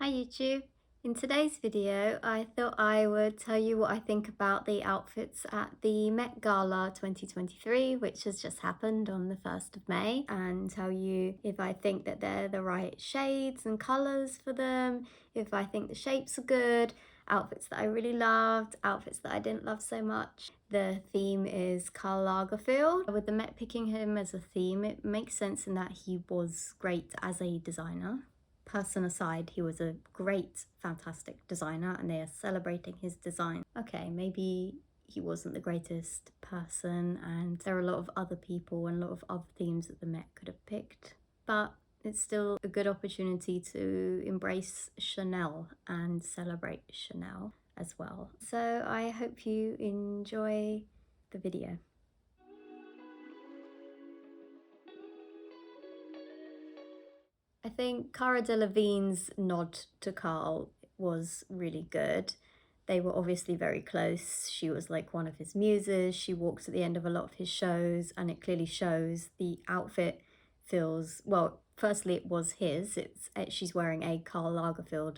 Hi YouTube! In today's video I thought I would tell you what I think about the outfits at the Met Gala 2023, which has just happened on the 1st of May, and tell you if I think that they're the right shades and colours for them, if I think the shapes are good, outfits that I really loved, outfits that I didn't love so much. The theme is Karl Lagerfeld. With the Met picking him as a theme, it makes sense in that he was great as a designer. Person aside, he was a great, fantastic designer and they are celebrating his design. Okay, maybe he wasn't the greatest person and there are a lot of other people and a lot of other themes that the Met could have picked, but it's still a good opportunity to embrace Chanel and celebrate Chanel as well. So I hope you enjoy the video. I think Cara Delevingne's nod to Karl was really good. They were obviously very close. She was like one of his muses. She walks at the end of a lot of his shows and it clearly shows. The outfit feels, well, firstly it was his. She's wearing a Karl Lagerfeld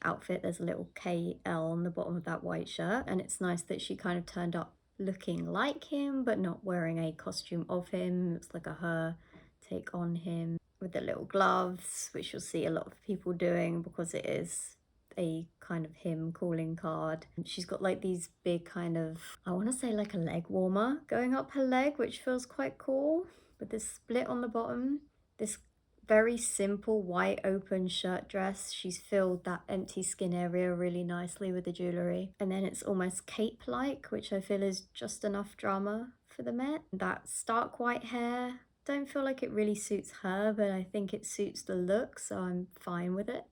outfit. There's a little KL on the bottom of that white shirt, and it's nice that she kind of turned up looking like him but not wearing a costume of him. It's like a her take on him, with the little gloves, which you'll see a lot of people doing because it is a kind of him calling card. She's got like these big kind of, I want to say like a leg warmer going up her leg, which feels quite cool, with this split on the bottom. This very simple white open shirt dress. She's filled that empty skin area really nicely with the jewellery. And then it's almost cape-like, which I feel is just enough drama for the Met. That stark white hair, don't feel like it really suits her, but I think it suits the look, so I'm fine with it.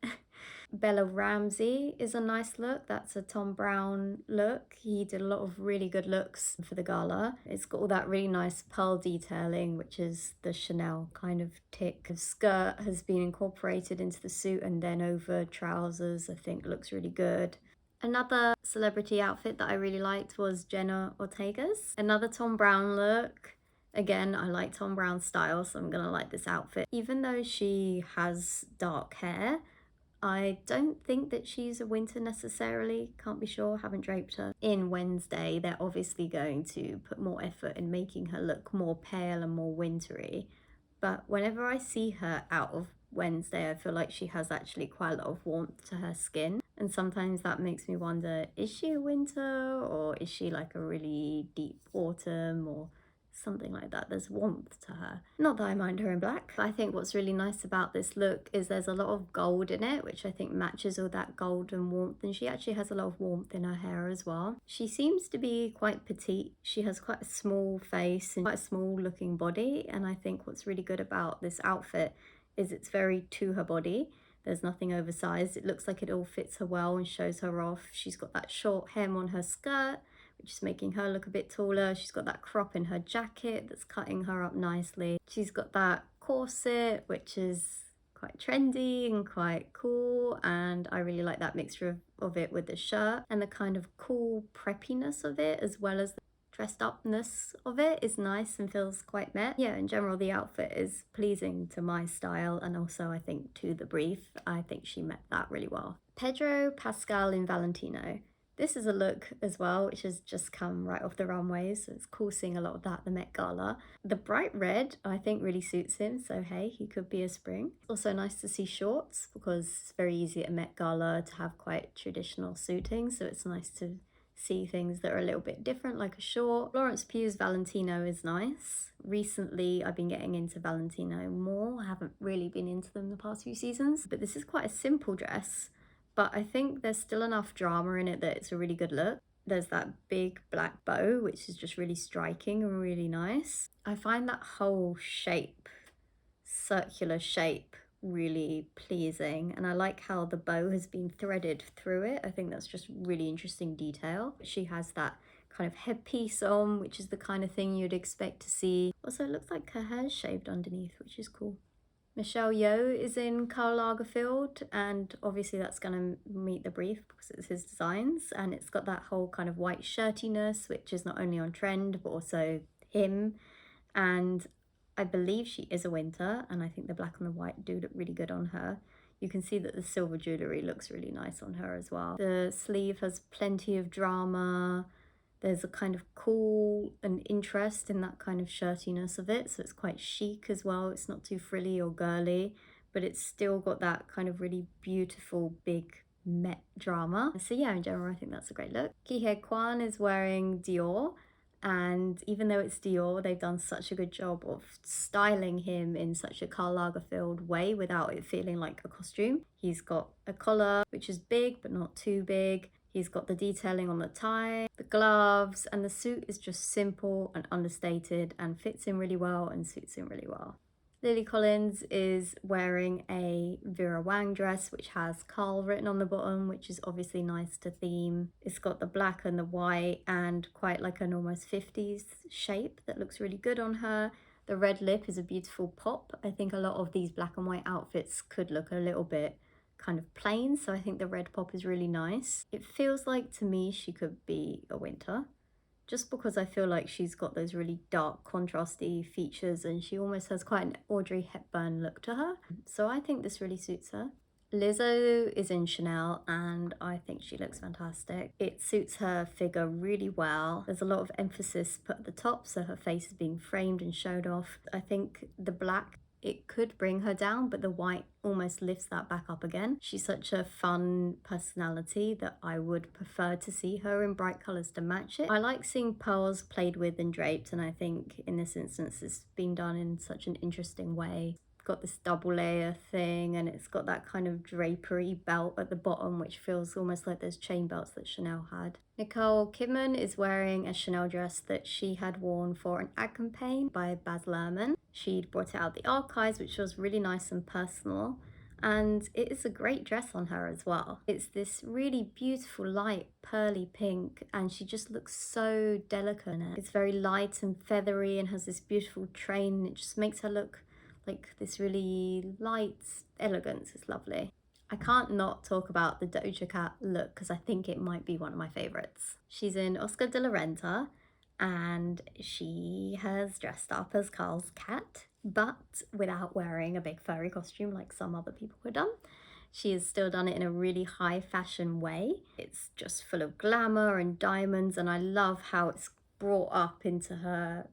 Bella Ramsey is a nice look. That's a Tom Brown look. He did a lot of really good looks for the gala. It's got all that really nice pearl detailing, which is the Chanel kind of tick. The skirt has been incorporated into the suit and then over trousers. I think looks really good. Another celebrity outfit that I really liked was Jenna Ortega's. Another Tom Brown look. Again, I like Tom Brown's style, so I'm gonna like this outfit. Even though she has dark hair, I don't think that she's a winter necessarily, can't be sure, haven't draped her. In Wednesday, they're obviously going to put more effort in making her look more pale and more wintry. But whenever I see her out of Wednesday, I feel like she has actually quite a lot of warmth to her skin. And sometimes that makes me wonder, is she a winter or is she like a really deep autumn or something like that? There's warmth to her. Not that I mind her in black. I think what's really nice about this look is there's a lot of gold in it, which I think matches all that gold and warmth, and she actually has a lot of warmth in her hair as well. She seems to be quite petite. She has quite a small face and quite a small looking body, and I think what's really good about this outfit is it's very to her body. There's nothing oversized. It looks like it all fits her well and shows her off. She's got that short hem on her skirt, which is making her look a bit taller. She's got that crop in her jacket that's cutting her up nicely. She's got that corset, which is quite trendy and quite cool, and I really like that mixture of it with the shirt, and the kind of cool preppiness of it as well as the dressed upness of it is nice and feels quite Met. Yeah, in general the outfit is pleasing to my style and also I think to the brief. I think she met that really well. Pedro Pascal in Valentino. This is a look as well, which has just come right off the runways, so it's cool seeing a lot of that at the Met Gala. The bright red, I think, really suits him, so hey, he could be a spring. Also nice to see shorts, because it's very easy at a Met Gala to have quite traditional suiting, so it's nice to see things that are a little bit different, like a short. Florence Pugh's Valentino is nice. Recently, I've been getting into Valentino more. I haven't really been into them the past few seasons, but this is quite a simple dress. But I think there's still enough drama in it that it's a really good look. There's that big black bow, which is just really striking and really nice. I find that whole shape, circular shape, really pleasing. And I like how the bow has been threaded through it. I think that's just really interesting detail. She has that kind of headpiece on, which is the kind of thing you'd expect to see. Also, it looks like her hair's shaved underneath, which is cool. Michelle Yeoh is in Karl Lagerfeld, and obviously that's going to meet the brief because it's his designs, and it's got that whole kind of white shirtiness, which is not only on trend but also him. And I believe she is a winter, and I think the black and the white do look really good on her. You can see that the silver jewellery looks really nice on her as well. The sleeve has plenty of drama. There's a kind of cool and interest in that kind of shirtiness of it, so it's quite chic as well. It's not too frilly or girly, but it's still got that kind of really beautiful big Met drama. So yeah, in general, I think that's a great look. Kihei Kwan is wearing Dior, and even though it's Dior, they've done such a good job of styling him in such a Karl Lagerfeld way without it feeling like a costume. He's got a collar, which is big, but not too big. He's got the detailing on the tie, the gloves, and the suit is just simple and understated and fits in really well and suits him really well. Lily Collins is wearing a Vera Wang dress which has Karl written on the bottom, which is obviously nice to theme. It's got the black and the white and quite like an almost 50s shape that looks really good on her. The red lip is a beautiful pop. I think a lot of these black and white outfits could look a little bit kind of plain, so I think the red pop is really nice. It feels like to me she could be a winter, just because I feel like she's got those really dark contrasty features and she almost has quite an Audrey Hepburn look to her. So I think this really suits her. Lizzo is in Chanel and I think she looks fantastic. It suits her figure really well. There's a lot of emphasis put at the top, so her face is being framed and showed off. I think the black, it could bring her down, but the white almost lifts that back up again. She's such a fun personality that I would prefer to see her in bright colours to match it. I like seeing pearls played with and draped, and I think in this instance it's been done in such an interesting way. Got this double layer thing and it's got that kind of drapery belt at the bottom which feels almost like those chain belts that Chanel had. Nicole Kidman is wearing a Chanel dress that she had worn for an ad campaign by Baz Luhrmann. She'd brought it out the archives, which was really nice and personal, and it is a great dress on her as well. It's this really beautiful light pearly pink and she just looks so delicate in it. It's very light and feathery and has this beautiful train. It just makes her look like this really light elegance. It's lovely. I can't not talk about the Doja Cat look because I think it might be one of my favorites. She's in Oscar de la Renta and she has dressed up as Karl's cat, but without wearing a big furry costume like some other people have done. She has still done it in a really high fashion way. It's just full of glamour and diamonds, and I love how it's brought up into her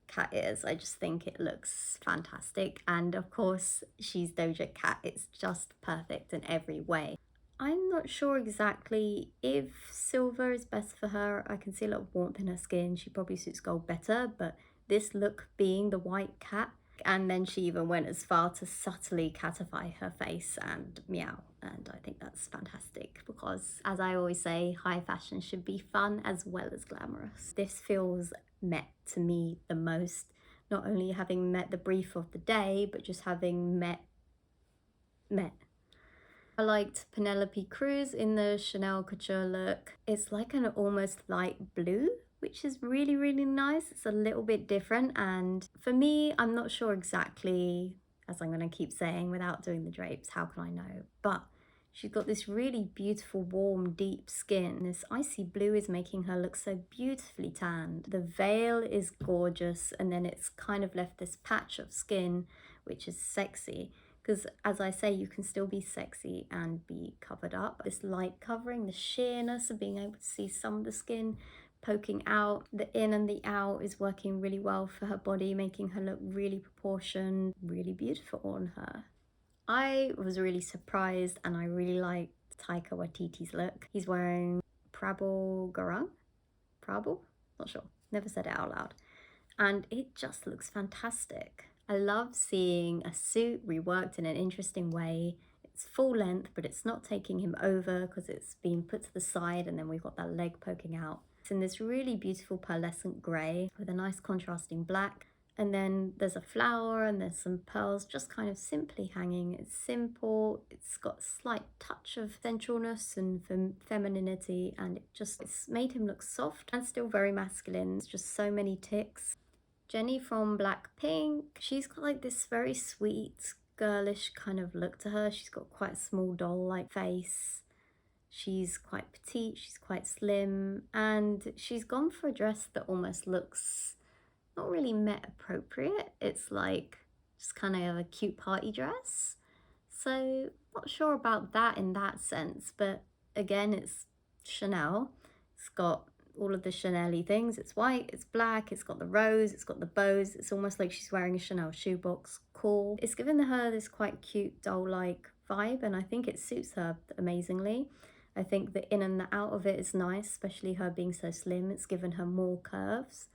cat ears. I just think it looks fantastic, and of course she's Doja Cat. It's just perfect in every way. I'm not sure exactly if silver is best for her. I can see a lot of warmth in her skin. She probably suits gold better, but this look being the white cat, and then she even went as far to subtly catify her face and meow, and I think that's fantastic because, as I always say, high fashion should be fun as well as glamorous. This feels Met to me the most, not only having met the brief of the day, but just having met. I liked Penelope Cruz in the Chanel couture look. It's like an almost light blue, which is really, really nice. It's a little bit different, and for me, I'm not sure exactly, as I'm going to keep saying without doing the drapes, how can I know? But she's got this really beautiful, warm, deep skin. This icy blue is making her look so beautifully tanned. The veil is gorgeous, and then it's kind of left this patch of skin, which is sexy. Because as I say, you can still be sexy and be covered up. This light covering, the sheerness of being able to see some of the skin poking out, the in and the out is working really well for her body, making her look really proportioned, really beautiful on her. I was really surprised and I really liked Taika Waititi's look. He's wearing Prabal Garang? Prabal? Not sure. Never said it out loud. And it just looks fantastic. I love seeing a suit reworked in an interesting way. It's full length, but it's not taking him over because it's been put to the side and then we've got that leg poking out. It's in this really beautiful pearlescent grey with a nice contrasting black. And then there's a flower and there's some pearls just kind of simply hanging. It's simple, it's got a slight touch of sensualness and femininity, and it's made him look soft and still very masculine. It's just so many ticks. Jennie from Blackpink, she's got like this very sweet, girlish kind of look to her. She's got quite a small doll-like face. She's quite petite, she's quite slim, and she's gone for a dress that almost looks not really Met appropriate. It's like just kind of a cute party dress. So Not sure about that in that sense, but again, it's Chanel. It's got all of the Chanel-y things. It's white, it's black, it's got the rose, it's got the bows. It's almost like she's wearing a Chanel shoebox. Cool. It's given her this quite cute doll-like vibe, and I think it suits her amazingly. I think the in and the out of it is nice, especially her being so slim. It's given her more curves.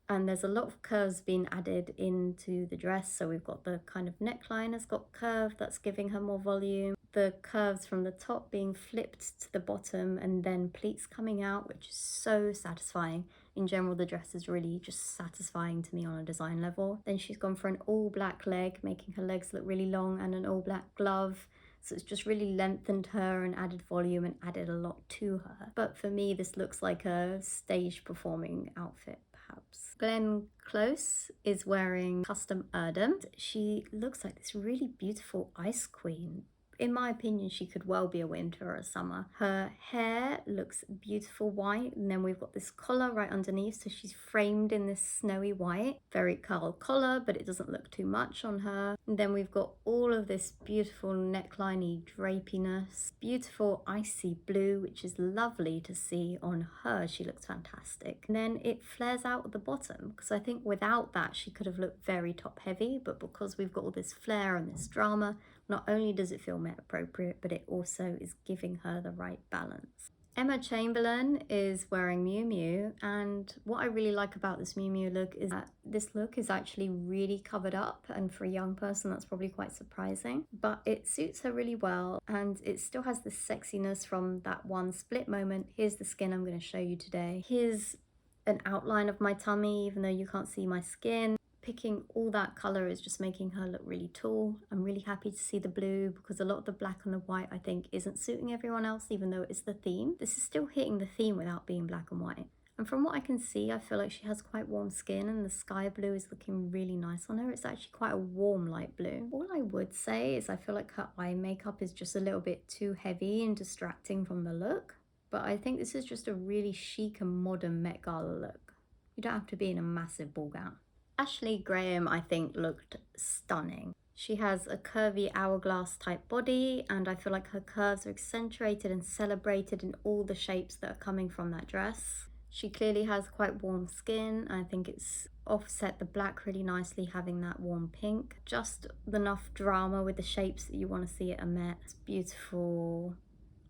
And there's a lot of curves being added into the dress. So we've got the kind of neckline has got curve, that's giving her more volume. The curves from the top being flipped to the bottom and then pleats coming out, which is so satisfying. In general, the dress is really just satisfying to me on a design level. Then she's gone for an all black leg, making her legs look really long, and an all black glove. So it's just really lengthened her and added volume and added a lot to her. But for me, this looks like a stage performing outfit, perhaps. Glenn Close is wearing custom Erdem. She looks like this really beautiful ice queen. In my opinion, she could well be a winter or a summer. Her hair looks beautiful white, and then we've got this collar right underneath, so she's framed in this snowy white. Very Karl collar, but it doesn't look too much on her. And then we've got all of this beautiful neckline-y drapiness. Beautiful icy blue, which is lovely to see on her. She looks fantastic. And then it flares out at the bottom, because I think without that, she could have looked very top-heavy, but because we've got all this flair and this drama, not only does it feel Met appropriate, but it also is giving her the right balance. Emma Chamberlain is wearing Miu Miu, and what I really like about this Miu Miu look is that this look is actually really covered up, and for a young person that's probably quite surprising, but it suits her really well, and it still has this sexiness from that one split moment. Here's the skin I'm going to show you today. Here's an outline of my tummy, even though you can't see my skin. Picking all that color is just making her look really tall. I'm really happy to see the blue, because a lot of the black and the white I think isn't suiting everyone else, even though it's the theme. This is still hitting the theme without being black and white. And from what I can see, I feel like she has quite warm skin, and the sky blue is looking really nice on her. It's actually quite a warm light blue. All I would say is I feel like her eye makeup is just a little bit too heavy and distracting from the look. But I think this is just a really chic and modern Met Gala look. You don't have to be in a massive ball gown. Ashley Graham, I think, looked stunning. She has a curvy hourglass type body, and I feel like her curves are accentuated and celebrated in all the shapes that are coming from that dress. She clearly has quite warm skin. I think it's offset the black really nicely, having that warm pink. Just enough drama with the shapes that you want to see at a Met. It's beautiful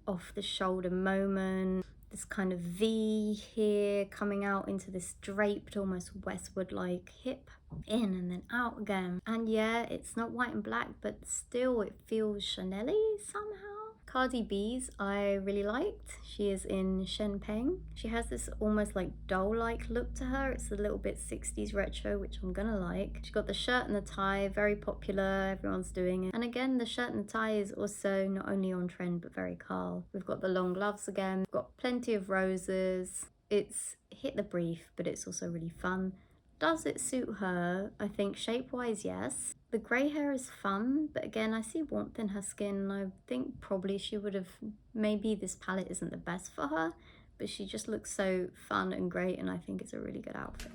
off the shoulder moment. This kind of V here coming out into this draped, almost Westwood-like hip, in and then out again. And yeah, it's not white and black, but still it feels Chanel-y somehow. Cardi B's I really liked. She is in Shen Peng. She has this almost like doll-like look to her. It's a little bit 60s retro, which I'm gonna like. She got the shirt and the tie, very popular, everyone's doing it. And again, the shirt and the tie is also not only on trend, but very Karl. We've got the long gloves again. We've got plenty of roses. It's hit the brief, but it's also really fun. Does it suit her? I think shape-wise, yes. The grey hair is fun, but again, I see warmth in her skin. I think probably she would have, maybe this palette isn't the best for her, but she just looks so fun and great, and I think it's a really good outfit.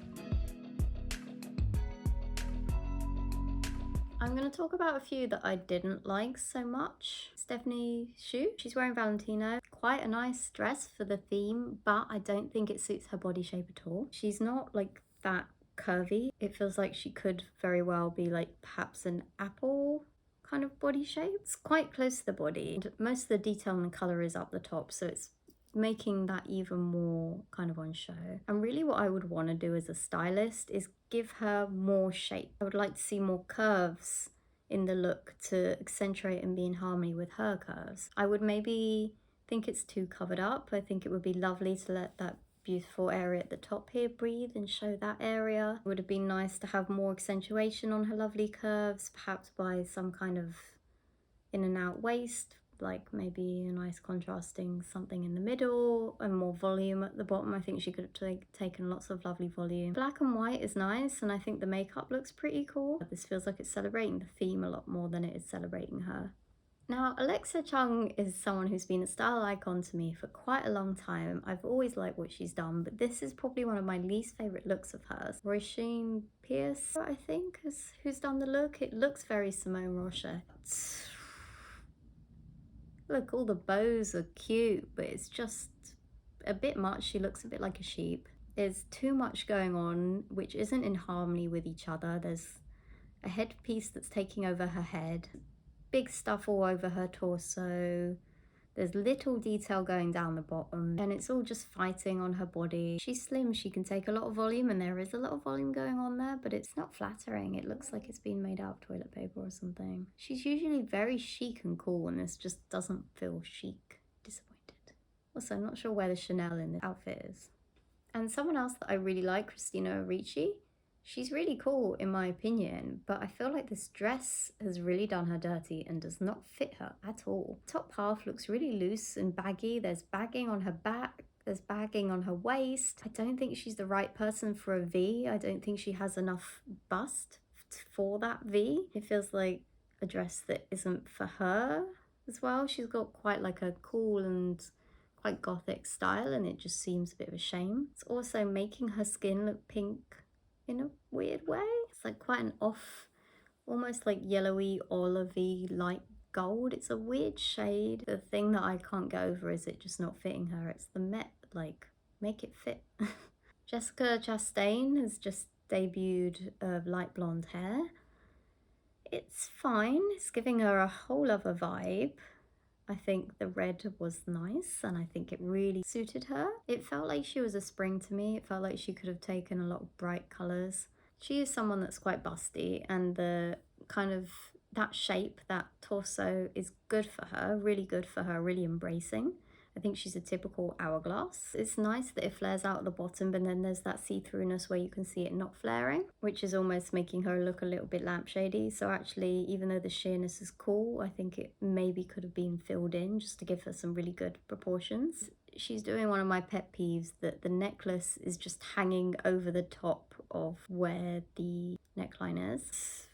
I'm going to talk about a few that I didn't like so much. Stephanie Hsu, she's wearing Valentino. Quite a nice dress for the theme, but I don't think it suits her body shape at all. She's not like that curvy. It feels like she could very well be like perhaps an apple kind of body shape. It's quite close to the body, and most of the detail and the color is up the top, so it's making that even more kind of on show. And really what I would want to do as a stylist is give her more shape. I would like to see more curves in the look to accentuate and be in harmony with her curves. I would maybe think it's too covered up. I think it would be lovely to let that beautiful area at the top here breathe and show that area. It would have been nice to have more accentuation on her lovely curves, perhaps by some kind of in and out waist, like maybe a nice contrasting something in the middle and more volume at the bottom. I think she could have taken lots of lovely volume. Black and white is nice, and I think the makeup looks pretty cool. This feels like it's celebrating the theme a lot more than it is celebrating her. Now, Alexa Chung is someone who's been a style icon to me for quite a long time. I've always liked what she's done, but this is probably one of my least favourite looks of hers. Roisin Pierce, I think, is who's done the look. It looks very Simone Rocha. Look, all the bows are cute, but it's just a bit much. She looks a bit like a sheep. There's too much going on, which isn't in harmony with each other. There's a headpiece that's taking over her head, big stuff all over her torso. There's little detail going down the bottom, and it's all just fighting on her body. She's slim, she can take a lot of volume, and there is a lot of volume going on there, but it's not flattering. It looks like it's been made out of toilet paper or something. She's usually very chic and cool, and this just doesn't feel chic. Disappointed. Also, I'm not sure where the Chanel in the outfit is. And someone else that I really like, Christina Ricci. She's really cool in my opinion, but I feel like this dress has really done her dirty and does not fit her at all. Top half looks really loose and baggy. There's bagging on her back, there's bagging on her waist. I don't think she's the right person for a V. I don't think she has enough bust for that V. It feels like a dress that isn't for her as well. She's got quite like a cool and quite gothic style, and it just seems a bit of a shame. It's also making her skin look pink in a weird way. It's like quite an off, almost like yellowy, olivey, light gold. It's a weird shade. The thing that I can't get over is it just not fitting her. It's the Met, like, make it fit. Jessica Chastain has just debuted light blonde hair. It's fine. It's giving her a whole other vibe. I think the red was nice and I think it really suited her. It felt like she was a spring to me. It felt like she could have taken a lot of bright colours. She is someone that's quite busty, and the kind of that shape, that torso is good for her, really good for her, really embracing. I think she's a typical hourglass. It's nice that it flares out at the bottom, but then there's that see-throughness where you can see it not flaring, which is almost making her look a little bit lampshady. So actually, even though the sheerness is cool, I think it maybe could have been filled in just to give her some really good proportions. She's doing one of my pet peeves, that the necklace is just hanging over the top of where the neckline is.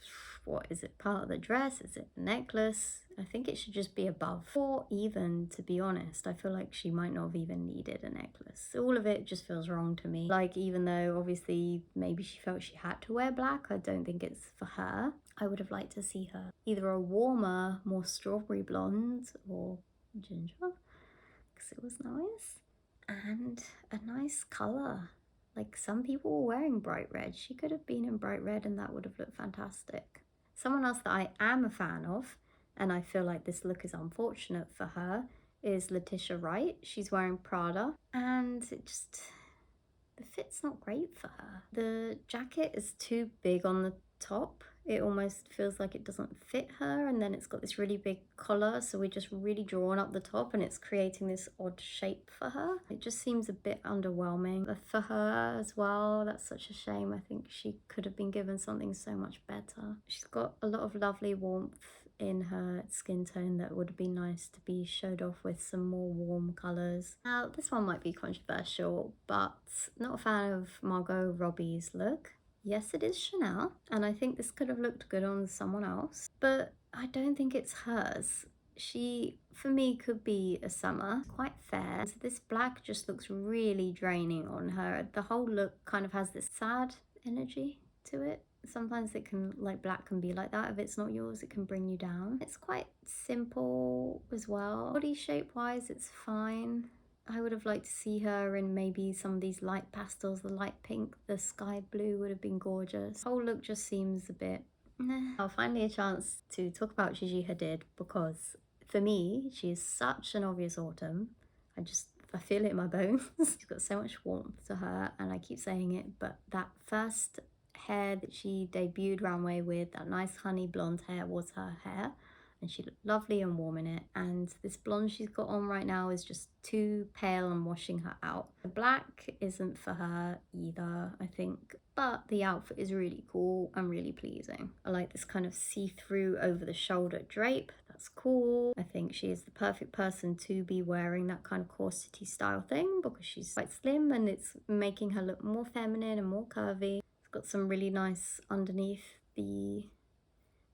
What is it, part of the dress? Is it the necklace? I think it should just be above. Or even, to be honest, I feel like she might not have even needed a necklace. All of it just feels wrong to me. Like, even though obviously maybe she felt she had to wear black, I don't think it's for her. I would have liked to see her either a warmer, more strawberry blonde or ginger, because it was nice. And a nice colour. Like, some people were wearing bright red. She could have been in bright red and that would have looked fantastic. Someone else that I am a fan of, and I feel like this look is unfortunate for her, is Letitia Wright. She's wearing Prada, and the fit's not great for her. The jacket is too big on the top. It almost feels like it doesn't fit her, and then it's got this really big collar, so we're just really drawn up the top and it's creating this odd shape for her. It just seems a bit underwhelming for her as well. That's such a shame. I think she could have been given something so much better. She's got a lot of lovely warmth in her skin tone that would be nice to be showed off with some more warm colours. Now, this one might be controversial, but not a fan of Margot Robbie's look. Yes, it is Chanel, and I think this could have looked good on someone else, but I don't think it's hers. She, for me, could be a summer, quite fair. So this black just looks really draining on her. The whole look kind of has this sad energy to it. Sometimes it can, like, black can be like that. If it's not yours, it can bring you down. It's quite simple as well. Body shape wise, it's fine. I would have liked to see her in maybe some of these light pastels, the light pink, the sky blue would have been gorgeous. The whole look just seems a bit nah. Oh, finally a chance to talk about Gigi Hadid, because for me, she is such an obvious autumn. I feel it in my bones. She's got so much warmth to her, and I keep saying it, but that first hair that she debuted runway with, that nice honey blonde hair, was her hair. And she looked lovely and warm in it, and this blonde she's got on right now is just too pale and washing her out. The black isn't for her either, I think, but the outfit is really cool and really pleasing. I like this kind of see-through over the shoulder drape. That's cool. I think she is the perfect person to be wearing that kind of corsety style thing, because she's quite slim and it's making her look more feminine and more curvy. It's got some really nice underneath the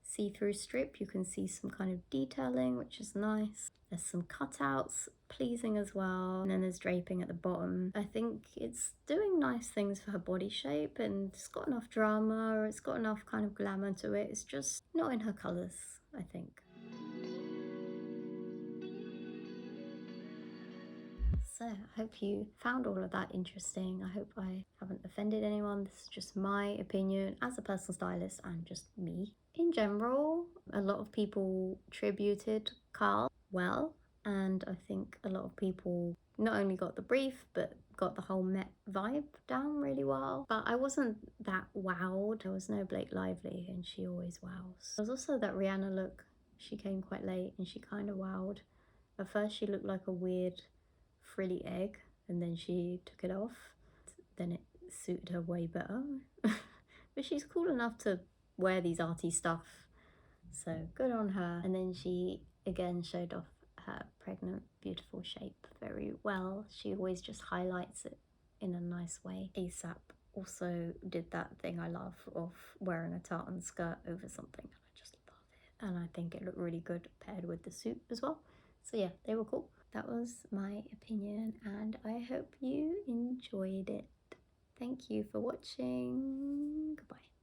see-through strip. You can see some kind of detailing, which is nice. There's some cutouts, pleasing as well, and then there's draping at the bottom. I think it's doing nice things for her body shape, and it's got enough drama, or it's got enough kind of glamour to it. It's just not in her colours, I think. So I hope you found all of that interesting. I hope I haven't offended anyone. This is just my opinion as a personal stylist and just me. In general, a lot of people tributed Karl well, and I think a lot of people not only got the brief but got the whole Met vibe down really well. But I wasn't that wowed. There was no Blake Lively, and she always wows. There was also that Rihanna look. She came quite late and she kind of wowed. At first she looked like a weird frilly egg, and then she took it off. Then it suited her way better. But she's cool enough to wear these arty stuff, so good on her. And then she again showed off her pregnant beautiful shape very well. She always just highlights it in a nice way. ASAP also did that thing I love of wearing a tartan skirt over something. I just love it, and I think it looked really good paired with the suit as well. So yeah, they were cool. That was my opinion, and I hope you enjoyed it. Thank you for watching. Goodbye.